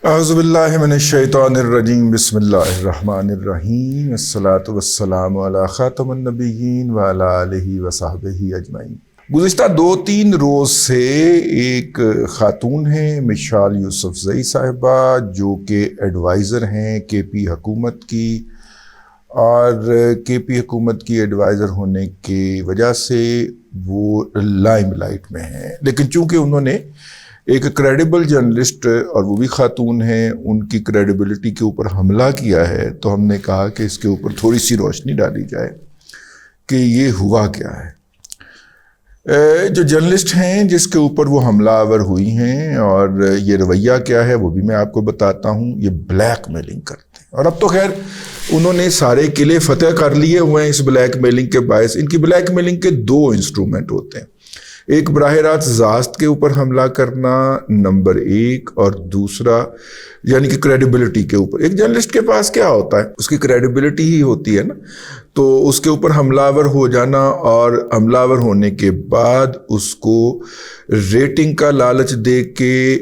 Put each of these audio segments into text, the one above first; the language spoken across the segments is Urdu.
اعوذ باللہ من الشیطان الرجیم بسم اللہ الرحمن الرحیم الصلاۃ والسلام علی خاتم النبیین وعلی آلہ وصحبہ اجمعین۔ گزشتہ 2-3 روز سے ایک خاتون ہیں مشال یوسفزئی صاحبہ، جو کہ ایڈوائزر ہیں کے پی حکومت کی، اور کے پی حکومت کی ایڈوائزر ہونے کی وجہ سے وہ لائم لائٹ میں ہیں، لیکن چونکہ انہوں نے ایک کریڈیبل جرنلسٹ اور وہ بھی خاتون ہیں، ان کی کریڈیبلٹی کے اوپر حملہ کیا ہے، تو ہم نے کہا کہ اس کے اوپر تھوڑی سی روشنی ڈالی جائے کہ یہ ہوا کیا ہے۔ جو جرنلسٹ ہیں جس کے اوپر وہ حملہ آور ہوئی ہیں اور یہ رویہ کیا ہے وہ بھی میں آپ کو بتاتا ہوں۔ یہ بلیک میلنگ کرتے ہیں، اور اب تو خیر انہوں نے سارے قلعے فتح کر لیے ہوئے ہیں اس بلیک میلنگ کے باعث۔ ان کی بلیک میلنگ کے 2 انسٹرومنٹ ہوتے ہیں، ایک براہ راست ذات کے اوپر حملہ کرنا نمبر 1، اور دوسرا یعنی کہ کریڈیبلٹی کے اوپر۔ ایک جرنلسٹ کے پاس کیا ہوتا ہے، اس کی کریڈیبلٹی ہی ہوتی ہے نا، تو اس کے اوپر حملہ آور ہو جانا اور حملہ آور ہونے کے بعد اس کو ریٹنگ کا لالچ دے کے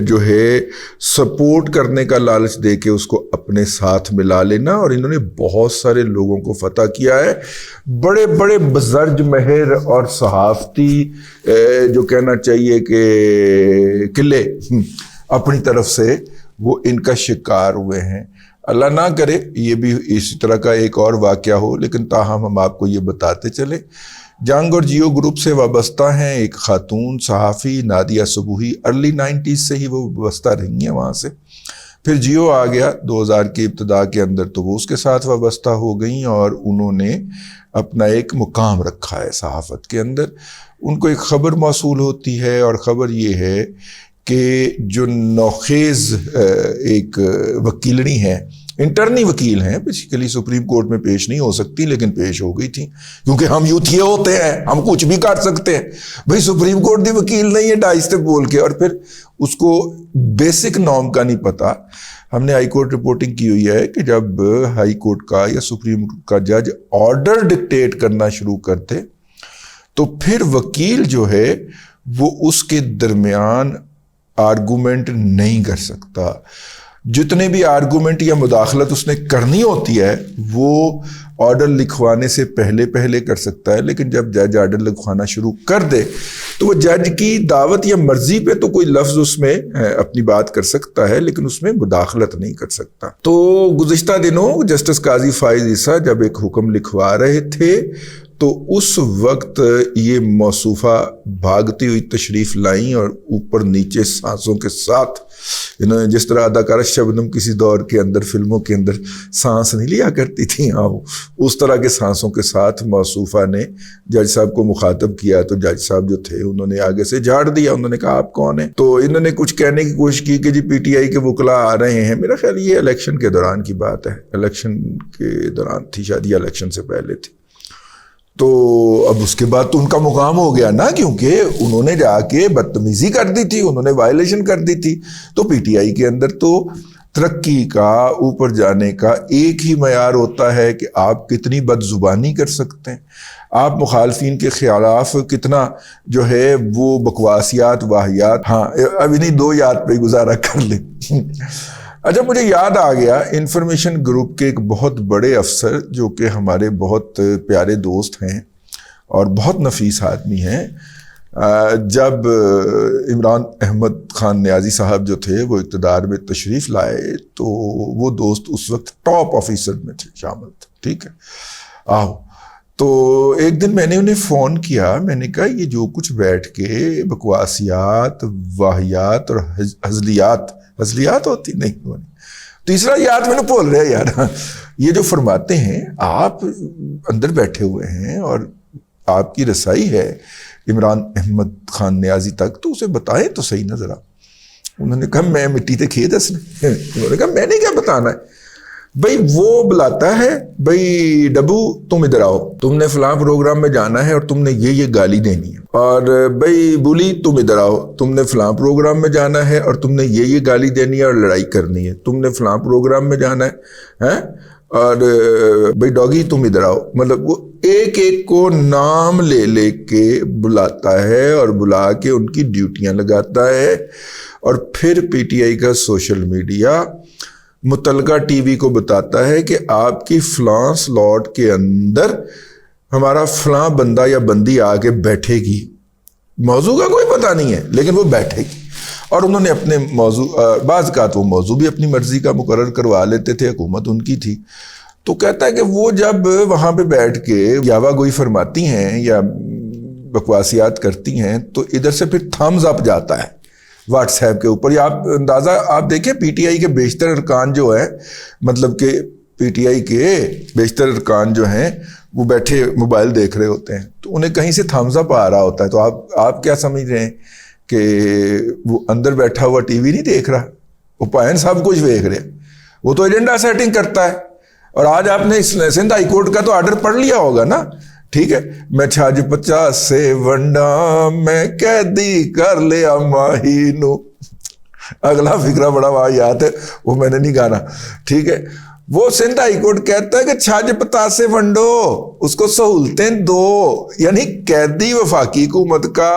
جو ہے سپورٹ کرنے کا لالچ دے کے اس کو اپنے ساتھ ملا لینا، اور انہوں نے بہت سارے لوگوں کو فتح کیا ہے۔ بڑے بڑے بزرگ مہر اور صحافتی جو کہنا چاہیے کہ قلعے اپنی طرف سے وہ ان کا شکار ہوئے ہیں۔ اللہ نہ کرے یہ بھی اسی طرح کا ایک اور واقعہ ہو، لیکن تاہم ہم آپ کو یہ بتاتے چلے۔ جنگ اور جیو گروپ سے وابستہ ہیں ایک خاتون صحافی نادیہ صبوحی، ارلی 90s سے ہی وہ وابستہ رہی ہیں وہاں سے، پھر جیو آ گیا 2000 کی ابتدا کے اندر، تو وہ اس کے ساتھ وابستہ ہو گئیں اور انہوں نے اپنا ایک مقام رکھا ہے صحافت کے اندر۔ ان کو ایک خبر موصول ہوتی ہے، اور خبر یہ ہے کہ جو نوخیز ایک وکیلنی ہے، انٹرنی وکیل ہیں، بیسیکلی سپریم کورٹ میں پیش نہیں ہو سکتی لیکن پیش ہو گئی تھی، کیونکہ ہم یوتھیے ہوتے ہیں، ہم کچھ بھی کر سکتے ہیں۔ بھئی سپریم کورٹ دی وکیل نہیں ہے ڈائستے بول کے، اور پھر اس کو بیسک نارم کا نہیں پتا۔ ہم نے ہائی کورٹ رپورٹنگ کی ہوئی ہے کہ جب ہائی کورٹ کا یا سپریم کورٹ کا جج آرڈر ڈکٹیٹ کرنا شروع کرتے تو پھر وکیل جو ہے وہ اس کے درمیان آرگومنٹ نہیں کر سکتا۔ جتنے بھی آرگومنٹ یا مداخلت اس نے کرنی ہوتی ہے وہ آرڈر لکھوانے سے پہلے کر سکتا ہے، لیکن جب جج آرڈر لکھوانا شروع کر دے تو وہ جج کی دعوت یا مرضی پہ تو کوئی لفظ اس میں اپنی بات کر سکتا ہے، لیکن اس میں مداخلت نہیں کر سکتا۔ تو گزشتہ دنوں جسٹس قاضی فائز عیسیٰ جب ایک حکم لکھوا رہے تھے تو اس وقت یہ موصوفہ بھاگتی ہوئی تشریف لائیں، اور اوپر نیچے سانسوں کے ساتھ انہوں نے جس طرح اداکارہ شبنم کسی دور کے اندر فلموں کے اندر سانس نہیں لیا کرتی تھی، اس طرح کے سانسوں کے ساتھ موصوفہ نے جج صاحب کو مخاطب کیا، تو جج صاحب جو تھے انہوں نے آگے سے جھاڑ دیا، انہوں نے کہا آپ کون ہیں؟ تو انہوں نے کچھ کہنے کی کوشش کی کہ جی پی ٹی آئی کے وکلاء آ رہے ہیں۔ میرا خیال یہ الیکشن کے دوران کی بات ہے، الیکشن کے دوران تھی شاید یا الیکشن سے پہلے تھی۔ تو اب اس کے بعد تو ان کا مقام ہو گیا نا، کیونکہ انہوں نے جا کے بدتمیزی کر دی تھی، انہوں نے وائلیشن کر دی تھی۔ تو پی ٹی آئی کے اندر تو ترقی کا، اوپر جانے کا ایک ہی معیار ہوتا ہے کہ آپ کتنی بد زبانی کر سکتے ہیں، آپ مخالفین کے خلاف کتنا جو ہے وہ بکواسیات واہیات، ہاں اب انہیں 2 یاد پہ گزارا کر لیں۔ اچھا مجھے یاد آ گیا انفارمیشن گروپ کے ایک بہت بڑے افسر جو کہ ہمارے بہت پیارے دوست ہیں اور بہت نفیس آدمی ہیں، جب عمران احمد خان نیازی صاحب جو تھے وہ اقتدار میں تشریف لائے تو وہ دوست اس وقت ٹاپ آفیسر میں تھے، شامل تھے، ٹھیک ہے۔ تو ایک دن میں نے انہیں فون کیا، میں نے کہا یہ جو کچھ بیٹھ کے بکواسیات واہیات اور ہزلیات ہوتی نہیں، تیسرا یاد میں نے بول رہے یار، یہ جو فرماتے ہیں آپ اندر بیٹھے ہوئے ہیں اور آپ کی رسائی ہے عمران احمد خان نیازی تک، تو اسے بتائیں تو صحیح نہ ذرا۔ انہوں نے کہا میں مٹی تے کھے دسنے، انہوں نے کہا میں نے کیا بتانا ہے، بھئی وہ بلاتا ہے، بھئی ڈبو تم ادھر آؤ، تم نے فلاں پروگرام میں جانا ہے اور تم نے یہ گالی دینی ہے، اور بھئی بولی تم ادھر آؤ، تم نے فلاں پروگرام میں جانا ہے اور تم نے یہ گالی دینی ہے اور لڑائی کرنی ہے، تم نے فلاں پروگرام میں جانا ہے، اور بھئی ڈاگی تم ادھر آؤ۔ مطلب وہ ایک ایک کو نام لے لے کے بلاتا ہے اور بلا کے ان کی ڈیوٹیاں لگاتا ہے، اور پھر پی ٹی آئی کا سوشل میڈیا متعلقہ ٹی وی کو بتاتا ہے کہ آپ کی فلاں سلاٹ کے اندر ہمارا فلاں بندہ یا بندی آ کے بیٹھے گی، موضوع کا کوئی پتہ نہیں ہے لیکن وہ بیٹھے گی، اور انہوں نے اپنے موضوع بعض کا تو وہ موضوع بھی اپنی مرضی کا مقرر کروا لیتے تھے، حکومت ان کی تھی۔ تو کہتا ہے کہ وہ جب وہاں پہ بیٹھ کے یاوا گوئی فرماتی ہیں یا بکواسیات کرتی ہیں تو ادھر سے پھر تھمز اپ جاتا ہے واٹس ایپ کے اوپر، یا آپ اندازہ آپ دیکھیں پی ٹی آئی کے بیشتر ارکان جو ہیں، مطلب کہ پی ٹی آئی کے بیشتر ارکان جو ہیں وہ بیٹھے موبائل دیکھ رہے ہوتے ہیں، تو انہیں کہیں سے تھمز اپ آ رہا ہوتا ہے، تو آپ کیا سمجھ رہے ہیں کہ وہ اندر بیٹھا ہوا ٹی وی نہیں دیکھ رہا، وہ پائن سب کچھ دیکھ رہے، وہ تو ایجنڈا سیٹنگ کرتا ہے۔ اور آج آپ نے سندھ ہائی کورٹ کا تو آرڈر پڑھ لیا ہوگا نا، ٹھیک ہے، میں چھاج 50 سے ونڈا میں قیدی کر لیا ماہی نو، اگلا فکرہ بڑا واحد ہے، وہ میں نے نہیں گانا، ٹھیک ہے۔ وہ سندھ ہائی کورٹ کہتا ہے کہ چھاج 50 سے ونڈو، اس کو سہولتیں دو، یعنی قیدی وفاقی حکومت کا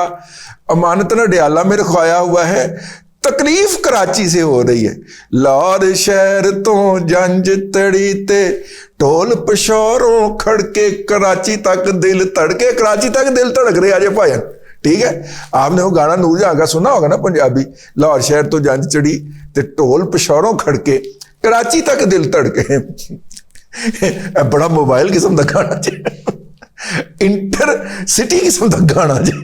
امانتاً اڈیالہ میں رکھوایا ہوا ہے، تکلیف کراچی سے ہو رہی ہے، لاہور شہر تو جنج تڑی تے ٹول پشوروں کھڑکے کراچی تک دل تڑکے، کراچی تک دل تڑک رہے آجے پائن، ٹھیک ہے۔ آپ نے وہ گانا نور جہاں کا سنا ہوگا نا پنجابی، لاہور شہر تو جنج چڑی تے ٹول پشوروں کھڑکے کراچی تک دل تڑکے، بڑا موبائل قسم دا گانا جی، انٹر سٹی قسم دا گانا جی،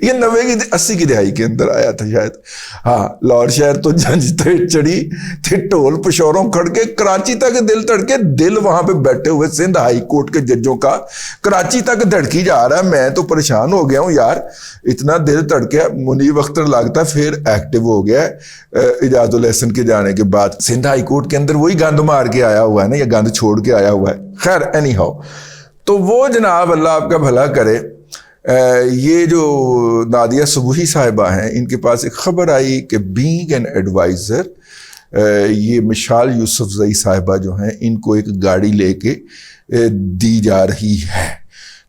یہ 90 کی 80 کی دہائی کے اندر آیا تھا شاید، ہاں، لاہور شہر تو جنج چڑی تھے ٹول پشوروں کھڑ کے کراچی تک دل تڑکے، دل وہاں پہ بیٹھے ہوئے سندھ ہائی کورٹ کے ججوں کا کراچی تک دھڑکی جا رہا ہے۔ میں تو پریشان ہو گیا ہوں یار، اتنا دل تڑکے۔ منیب اختر لگتا پھر ایکٹیو ہو گیا ہے اجاز الاحسن کے جانے کے بعد، سندھ ہائی کورٹ کے اندر وہی گند مار کے آیا ہوا ہے نا، یا گند چھوڑ کے آیا ہوا ہے، خیر اینی ہاؤ۔ تو وہ جناب اللہ آپ کا بھلا کرے، یہ جو نادیہ صبوحی صاحبہ ہیں، ان کے پاس ایک خبر آئی کہ بینگ این ایڈوائزر، یہ مشال یوسف زئی صاحبہ جو ہیں ان کو ایک گاڑی لے کے دی جا رہی ہے۔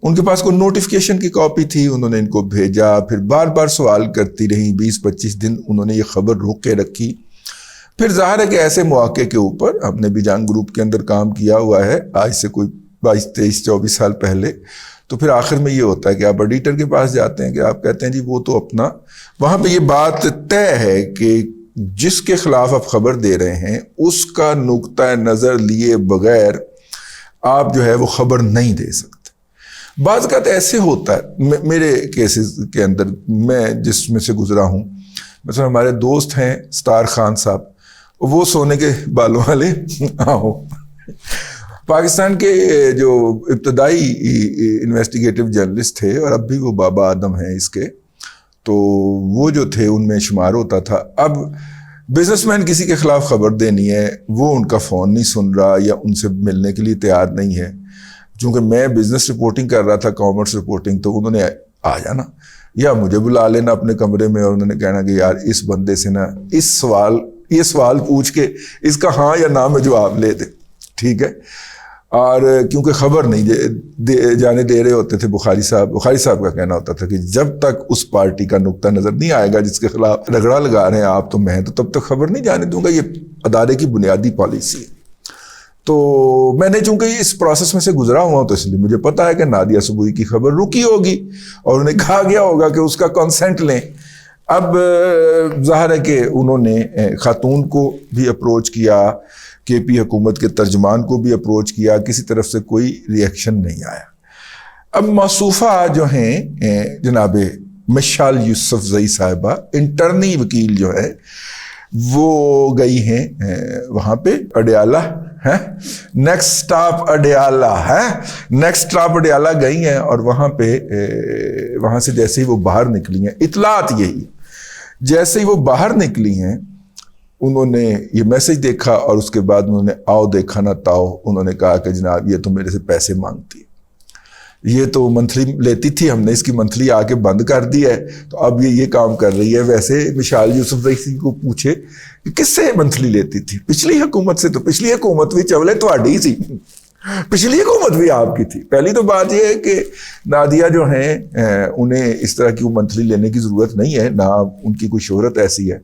ان کے پاس کوئی نوٹیفیکیشن کی کاپی تھی، انہوں نے ان کو بھیجا، پھر بار بار سوال کرتی رہیں، 20-25 دن انہوں نے یہ خبر روک کے رکھی۔ پھر ظاہر ہے کہ ایسے مواقع کے اوپر ہم نے بھی جان گروپ کے اندر کام کیا ہوا ہے آج سے کوئی 22-23-24 سال پہلے، تو پھر آخر میں یہ ہوتا ہے کہ آپ ایڈیٹر کے پاس جاتے ہیں کہ آپ کہتے ہیں جی وہ تو اپنا، وہاں پہ یہ بات طے ہے کہ جس کے خلاف آپ خبر دے رہے ہیں اس کا نقطہ نظر لیے بغیر آپ جو ہے وہ خبر نہیں دے سکتے۔ بعض اوقات ایسے ہوتا ہے، میرے کیسز کے اندر میں جس میں سے گزرا ہوں، مثلا ہمارے دوست ہیں ستار خان صاحب، وہ سونے کے بالوں والے پاکستان کے جو ابتدائی انویسٹیگیٹو جرنلسٹ تھے، اور اب بھی وہ بابا آدم ہیں اس کے، تو وہ جو تھے ان میں شمار ہوتا تھا۔ اب بزنس مین کسی کے خلاف خبر دینی ہے، وہ ان کا فون نہیں سن رہا یا ان سے ملنے کے لیے تیار نہیں ہے، چونکہ میں بزنس رپورٹنگ کر رہا تھا، کامرس رپورٹنگ، تو انہوں نے آ جانا یا مجھے بلا لینا اپنے کمرے میں، اور انہوں نے کہنا کہ یار اس بندے سے نا یہ سوال پوچھ کے اس کا ہاں یا نہ میں جواب لے دے، ٹھیک ہے۔ اور کیونکہ خبر نہیں جانے دے رہے ہوتے تھے بخاری صاحب کا کہنا ہوتا تھا کہ جب تک اس پارٹی کا نقطہ نظر نہیں آئے گا جس کے خلاف رگڑا لگا رہے ہیں آپ تو میں تو تب تک خبر نہیں جانے دوں گا، یہ ادارے کی بنیادی پالیسی ہے۔ تو میں نے چونکہ اس پروسیس میں سے گزرا ہوا ہوں تو اس لیے مجھے پتا ہے کہ نادیہ صبوحی کی خبر رکی ہوگی اور انہیں کہا گیا ہوگا کہ اس کا کنسنٹ لیں۔ اب ظاہر ہے کہ انہوں نے خاتون کو بھی اپروچ کیا، کے پی حکومت کے ترجمان کو بھی اپروچ کیا، کسی طرف سے کوئی ری ایکشن نہیں آیا۔ اب موصوفہ جو ہیں جناب مشال یوسف زئی صاحبہ، انٹرنی وکیل جو ہے وہ گئی ہیں وہاں پہ اڈیالہ، نیکسٹ سٹاپ اڈیالہ گئی ہیں، اور وہاں سے جیسے ہی وہ باہر نکلی ہیں، اطلاعات یہی جیسے ہی وہ باہر نکلی ہیں انہوں نے یہ میسج دیکھا، اور اس کے بعد انہوں نے آؤ دیکھا نہ تاؤ، انہوں نے کہا کہ جناب یہ تو میرے سے پیسے مانگتی ہے، یہ تو منتھلی لیتی تھی، ہم نے اس کی منتھلی آ کے بند کر دی ہے، تو اب یہ کام کر رہی ہے۔ ویسے مشال یوسف زئی کو پوچھے کہ کس سے منتھلی لیتی تھی؟ پچھلی حکومت سے، تو پچھلی حکومت بھی چولے تواڈی سی، پچھلی حکومت بھی آپ کی تھی. پہلی تو بات یہ ہے کہ نادیہ جو ہیں انہیں اس طرح کی منتھلی لینے کی ضرورت نہیں ہے, نہ ان کی کوئی شہرت ایسی ہے.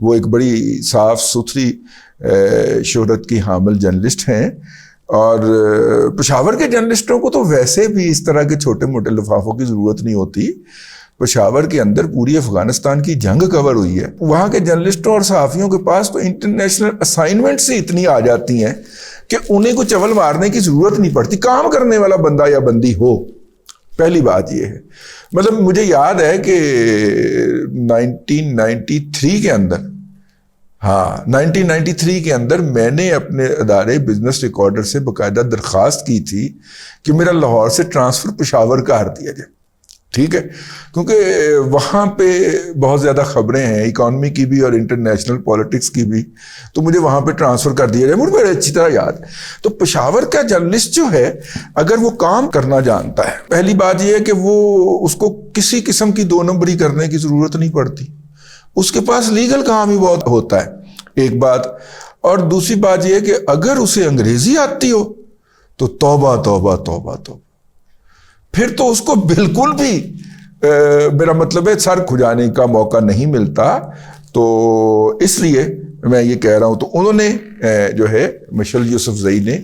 وہ ایک بڑی صاف ستھری شہرت کی حامل جرنلسٹ ہیں, اور پشاور کے جرنلسٹوں کو تو ویسے بھی اس طرح کے چھوٹے موٹے لفافوں کی ضرورت نہیں ہوتی. پشاور کے اندر پوری افغانستان کی جنگ کور ہوئی ہے. وہاں کے جرنلسٹوں اور صحافیوں کے پاس تو انٹرنیشنل اسائنمنٹس ہی اتنی آ جاتی ہیں کہ انہیں کو چول مارنے کی ضرورت نہیں پڑتی, کام کرنے والا بندہ یا بندی ہو. پہلی بات یہ ہے. مطلب مجھے یاد ہے کہ 1993 کے اندر 1993 کے اندر میں نے اپنے ادارے بزنس ریکارڈر سے باقاعدہ درخواست کی تھی کہ میرا لاہور سے ٹرانسفر پشاور کر دیا جائے. ٹھیک ہے, کیونکہ وہاں پہ بہت زیادہ خبریں ہیں اکانومی کی بھی اور انٹرنیشنل پالیٹکس کی بھی, تو مجھے وہاں پہ ٹرانسفر کر دیا جائے. مجھے بڑے اچھی طرح یاد. تو پشاور کا جرنلسٹ جو ہے اگر وہ کام کرنا جانتا ہے, پہلی بات یہ ہے کہ وہ اس کو کسی قسم کی 2 نمبری کرنے کی ضرورت نہیں پڑتی. اس کے پاس لیگل کام ہی بہت ہوتا ہے, ایک بات. اور دوسری بات یہ ہے کہ اگر اسے انگریزی آتی ہو تو توبہ توبہ توبہ توبہ, پھر تو اس کو بالکل بھی میرا مطلب ہے سر کھجانے کا موقع نہیں ملتا. تو اس لیے میں یہ کہہ رہا ہوں. تو انہوں نے جو ہے مشعل یوسف زئی نے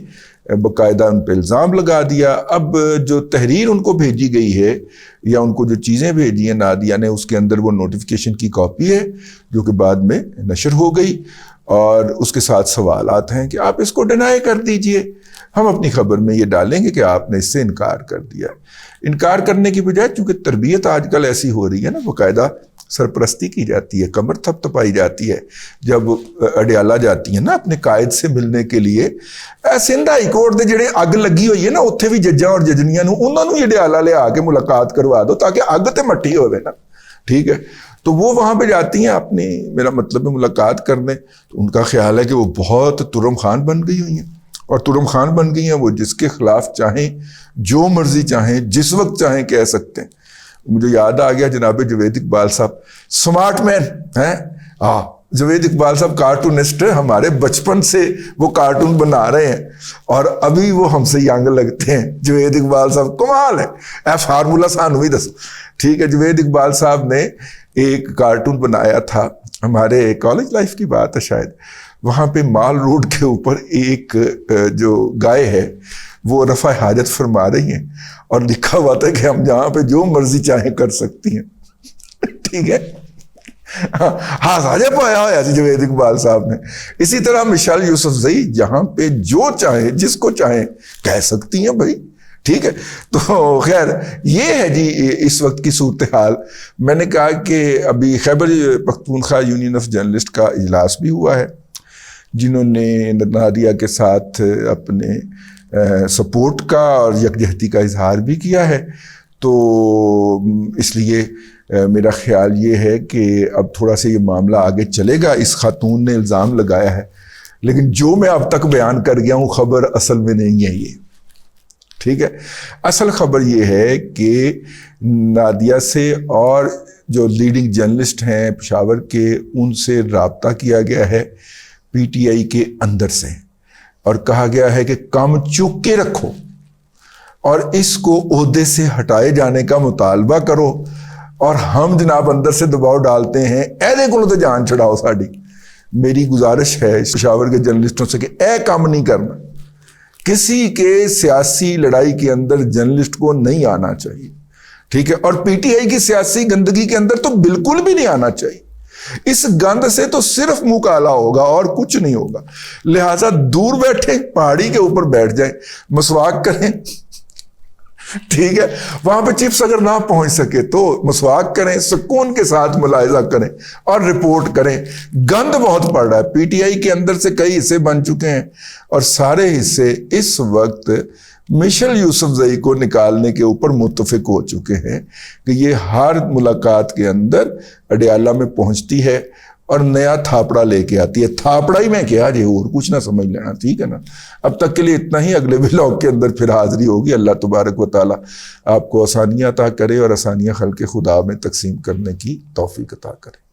باقاعدہ ان پہ الزام لگا دیا. اب جو تحریر ان کو بھیجی گئی ہے یا ان کو جو چیزیں بھیجی ہیں نادیہ نے, اس کے اندر وہ نوٹیفیکیشن کی کاپی ہے جو کہ بعد میں نشر ہو گئی, اور اس کے ساتھ سوالات ہیں کہ آپ اس کو ڈینائی کر دیجئے, ہم اپنی خبر میں یہ ڈالیں گے کہ آپ نے اس سے انکار کر دیا. انکار کرنے کی بجائے چونکہ تربیت آج کل ایسی ہو رہی ہے نا, باقاعدہ سرپرستی کی جاتی ہے, کمر تھپ تھپائی جاتی ہے. جب اڈیالہ جاتی ہیں نا اپنے قائد سے ملنے کے لیے, سندھ ہائی کورٹ دے جڑے اگ لگی ہوئی ہے نا اتنے بھی ججاں اور ججنیاں انہوں نے اڈیالہ لے آ کے ملاقات کروا دو تاکہ اگ تے مٹی ہوئے نا. ٹھیک ہے, تو وہ وہاں پہ جاتی ہیں اپنی میرا مطلب ہے ملاقات کرنے. تو ان کا خیال ہے کہ وہ بہت ترم خان بن گئی ہوئی ہیں, اور ترم خان بن گئی ہیں وہ جس کے خلاف چاہیں جو مرضی چاہیں جس وقت چاہیں کہہ سکتے ہیں. مجھے یاد آ گیا جناب جوید اقبال صاحب سمارٹ مین ہیں. جوید اقبال صاحب کارٹونسٹ, ہمارے بچپن سے وہ کارٹون بنا رہے ہیں اور ابھی وہ ہم سے ینگ لگتے ہیں. جوید اقبال صاحب کمال ہے, فارمولا سانو ہی دسو. ٹھیک ہے, جوید اقبال صاحب نے ایک کارٹون بنایا تھا, ہمارے کالج لائف کی بات ہے شاید. وہاں پہ مال روڈ کے اوپر ایک جو گائے ہے وہ رفع حاجت فرما رہی ہیں, اور لکھا ہوا تھا کہ ہم جہاں پہ جو مرضی چاہیں کر سکتی ہیں. ٹھیک ہے, ہاں ساجے پایا ہوا سی جوید اقبال صاحب نے. اسی طرح مشعل یوسف زئی جہاں پہ جو چاہیں جس کو چاہیں کہہ سکتی ہیں بھائی. ٹھیک ہے, تو خیر یہ ہے جی اس وقت کی صورتحال. میں نے کہا کہ ابھی Khyber Pakhtunkhwa union of journalist کا اجلاس بھی ہوا ہے, جنہوں نے نادیہ کے ساتھ اپنے سپورٹ کا اور یکجہتی کا اظہار بھی کیا ہے. تو اس لیے میرا خیال یہ ہے کہ اب تھوڑا سا یہ معاملہ آگے چلے گا. اس خاتون نے الزام لگایا ہے, لیکن جو میں اب تک بیان کر گیا ہوں خبر اصل میں نہیں ہے یہ. ٹھیک ہے, اصل خبر یہ ہے کہ نادیہ سے اور جو لیڈنگ جرنلسٹ ہیں پشاور کے ان سے رابطہ کیا گیا ہے پی ٹی آئی کے اندر سے, اور کہا گیا ہے کہ کام چوک کے رکھو اور اس کو عہدے سے ہٹائے جانے کا مطالبہ کرو, اور ہم جناب اندر سے دباؤ ڈالتے ہیں ایدے کو تو جان چھڑاؤ ساڑی. میری گزارش ہے پشاور کے جرنلسٹوں سے کہ اے کام نہیں کرنا. کسی کے سیاسی لڑائی کے اندر جرنلسٹ کو نہیں آنا چاہیے. ٹھیک ہے, اور پی ٹی آئی کی سیاسی گندگی کے اندر تو بالکل بھی نہیں آنا چاہیے. اس گند سے تو صرف منہ کالا ہوگا اور کچھ نہیں ہوگا. لہٰذا دور بیٹھے, پہاڑی کے اوپر بیٹھ جائیں, مسواک کریں. ٹھیک ہے, وہاں پہ چپس اگر نہ پہنچ سکے تو مسواک کریں, سکون کے ساتھ ملاحظہ کریں اور رپورٹ کریں. گند بہت پڑ رہا ہے, پی ٹی آئی کے اندر سے کئی حصے بن چکے ہیں اور سارے حصے اس وقت مشعل یوسف زئی کو نکالنے کے اوپر متفق ہو چکے ہیں کہ یہ ہر ملاقات کے اندر اڈیالہ میں پہنچتی ہے اور نیا تھاپڑا لے کے آتی ہے. تھاپڑا ہی میں کیا جی, اور کچھ نہ سمجھ لینا. ٹھیک ہے نا, اب تک کے لیے اتنا ہی. اگلے ولاگ کے اندر پھر حاضری ہوگی. اللہ تبارک و تعالیٰ آپ کو آسانیاں عطا کرے اور آسانیاں خلق خدا میں تقسیم کرنے کی توفیق عطا کرے.